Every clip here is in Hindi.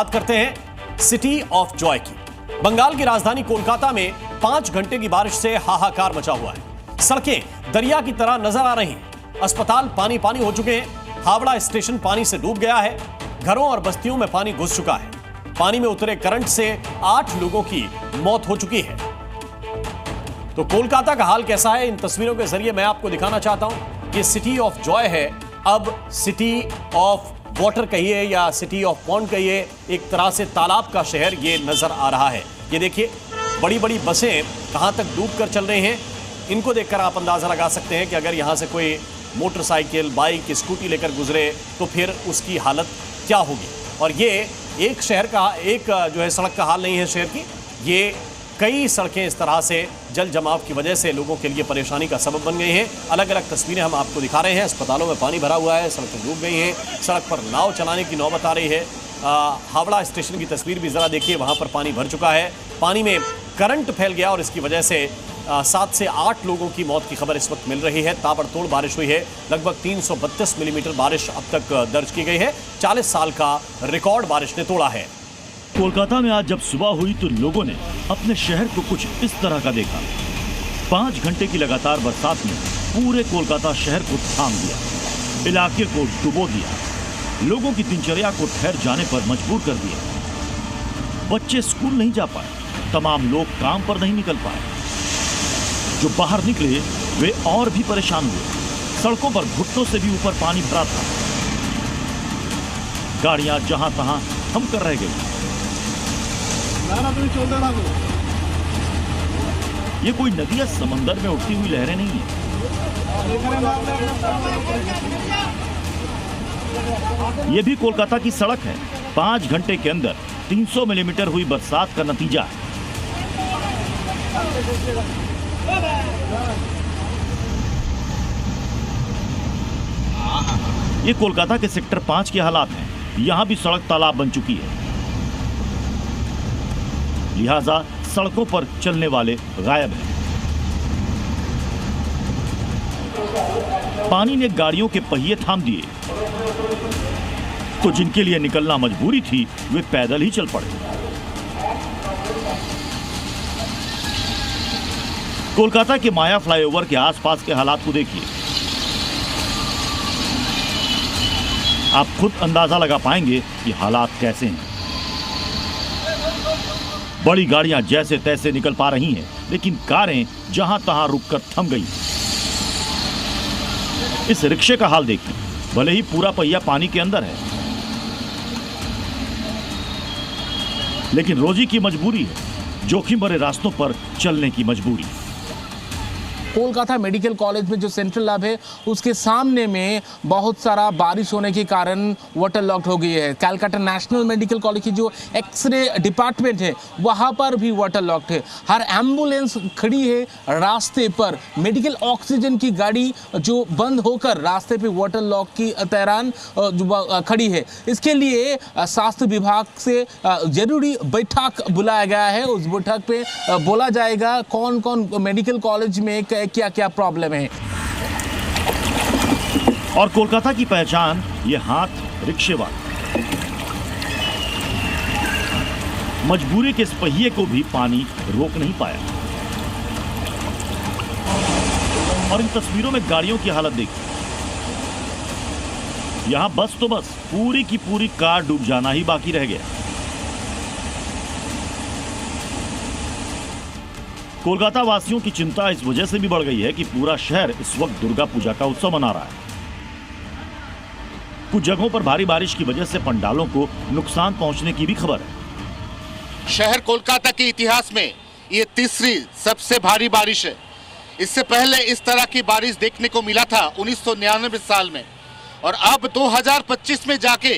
बात करते हैं सिटी ऑफ जॉय की। बंगाल की राजधानी कोलकाता में 5 घंटे की बारिश से हाहाकार मचा हुआ है। सड़कें दरिया की तरह नजर आ रही हैं। अस्पताल पानी पानी हो चुके हैं। हावड़ा स्टेशन पानी से डूब गया है। घरों और बस्तियों में पानी घुस चुका है। पानी में उतरे करंट से 8 लोगों की मौत हो चुकी है। तो कोलकाता का हाल कैसा है, इन तस्वीरों के जरिए मैं आपको दिखाना चाहता हूं। ये सिटी ऑफ जॉय है, अब सिटी ऑफ वाटर कहिए या सिटी ऑफ पॉन्ड कहिए, एक तरह से तालाब का शहर ये नजर आ रहा है। ये देखिए, बड़ी बड़ी बसें कहां तक डूब कर चल रही हैं। इनको देखकर आप अंदाजा लगा सकते हैं कि अगर यहां से कोई मोटरसाइकिल, बाइक, स्कूटी लेकर गुजरे तो फिर उसकी हालत क्या होगी। और ये एक शहर का, एक जो है सड़क का हाल नहीं है शहर की, ये कई सड़कें इस तरह से जल जमाव की वजह से लोगों के लिए परेशानी का सबब बन गई हैं। अलग अलग तस्वीरें हम आपको दिखा रहे हैं। अस्पतालों में पानी भरा हुआ है, सड़कें डूब गई हैं, सड़क पर नाव चलाने की नौबत आ रही है। हावड़ा स्टेशन की तस्वीर भी ज़रा देखिए, वहाँ पर पानी भर चुका है। पानी में करंट फैल गया और इसकी वजह से 7 से 8 लोगों की मौत की खबर इस वक्त मिल रही है। ताबड़तोड़ बारिश हुई है। लगभग 332 मिलीमीटर बारिश अब तक दर्ज की गई है। 40 साल का रिकॉर्ड बारिश ने तोड़ा है। कोलकाता में आज जब सुबह हुई तो लोगों ने अपने शहर को कुछ इस तरह का देखा। 5 घंटे की लगातार बरसात ने पूरे कोलकाता शहर को थाम दिया, इलाके को डुबो दिया, लोगों की दिनचर्या को ठहर जाने पर मजबूर कर दिया। बच्चे स्कूल नहीं जा पाए, तमाम लोग काम पर नहीं निकल पाए। जो बाहर निकले वे और भी परेशान हुए। सड़कों पर घुटनों से भी ऊपर पानी भरा था। गाड़ियां जहां तहां थम कर रह गई। ये कोई नदी या समंदर में उठती हुई लहरें नहीं है। ये भी कोलकाता की सड़क है। 5 घंटे के अंदर 300 मिलीमीटर हुई बरसात का नतीजा है। ये कोलकाता के सेक्टर 5 के हालात हैं। यहां भी सड़क तालाब बन चुकी है, लिहाजा सड़कों पर चलने वाले गायब हैं। पानी ने गाड़ियों के पहिए थाम दिए, तो जिनके लिए निकलना मजबूरी थी वे पैदल ही चल पड़े। कोलकाता के माया फ्लाईओवर के आसपास के हालात को देखिए। आप खुद अंदाजा लगा पाएंगे कि हालात कैसे हैं। बड़ी गाड़ियां जैसे तैसे निकल पा रही हैं, लेकिन कारें जहां तहां रुककर थम गई। इस रिक्शे का हाल देखिए, भले ही पूरा पहिया पानी के अंदर है, लेकिन रोजी की मजबूरी है, जोखिम भरे रास्तों पर चलने की मजबूरी। कोलकाता मेडिकल कॉलेज में जो सेंट्रल लैब है उसके सामने में बहुत सारा बारिश होने के कारण वाटर लॉक्ड हो गई है। कलकत्ता नेशनल मेडिकल कॉलेज की जो एक्सरे डिपार्टमेंट है वहाँ पर भी वाटर लॉक्ड है। हर एम्बुलेंस खड़ी है रास्ते पर। मेडिकल ऑक्सीजन की गाड़ी जो बंद होकर रास्ते पे वाटर लॉक की दौरान खड़ी है। इसके लिए स्वास्थ्य विभाग से जरूरी बैठक बुलाया गया है। उस बैठक पे बोला जाएगा कौन कौन मेडिकल कॉलेज में क्या क्या प्रॉब्लम है। और कोलकाता की पहचान ये हाथ रिक्शे वाले। मजबूरी के इस पहिए को भी पानी रोक नहीं पाया। और इन तस्वीरों में गाड़ियों की हालत देखिए। यहां बस तो बस, पूरी की पूरी कार डूब जाना ही बाकी रह गया। कोलकाता वासियों की चिंता इस वजह से भी बढ़ गई है कि पूरा शहर इस वक्त दुर्गा पूजा का उत्सव मना रहा है। कुछ जगहों पर भारी बारिश की वजह से पंडालों को नुकसान पहुंचने की भी खबर है। शहर कोलकाता के इतिहास में ये तीसरी सबसे भारी बारिश है। इससे पहले इस तरह की बारिश देखने को मिला था 1999 साल में, और अब 2025 में जाके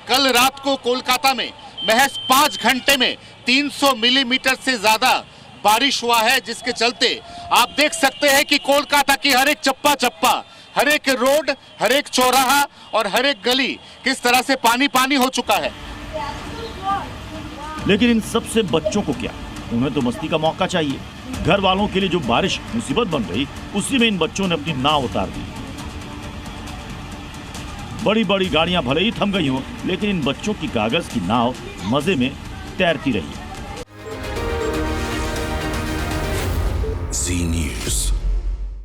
कल रात को कोलकाता में महज 5 घंटे में 300 मिलीमीटर से ज्यादा बारिश हुआ है, जिसके चलते आप देख सकते हैं कि कोलकाता की हर एक चप्पा चप्पा, हर एक रोड, हर एक चौराहा और हर एक गली किस तरह से पानी पानी हो चुका है। लेकिन इन सब से बच्चों को क्या, उन्हें तो मस्ती का मौका चाहिए। घर वालों के लिए जो बारिश मुसीबत बन गई, उसी में इन बच्चों ने अपनी नाव उतार दी। बड़ी बड़ी गाड़ियां भले ही थम गई हों, लेकिन इन बच्चों की कागज की नाव मजे में तैरती रही। Z News।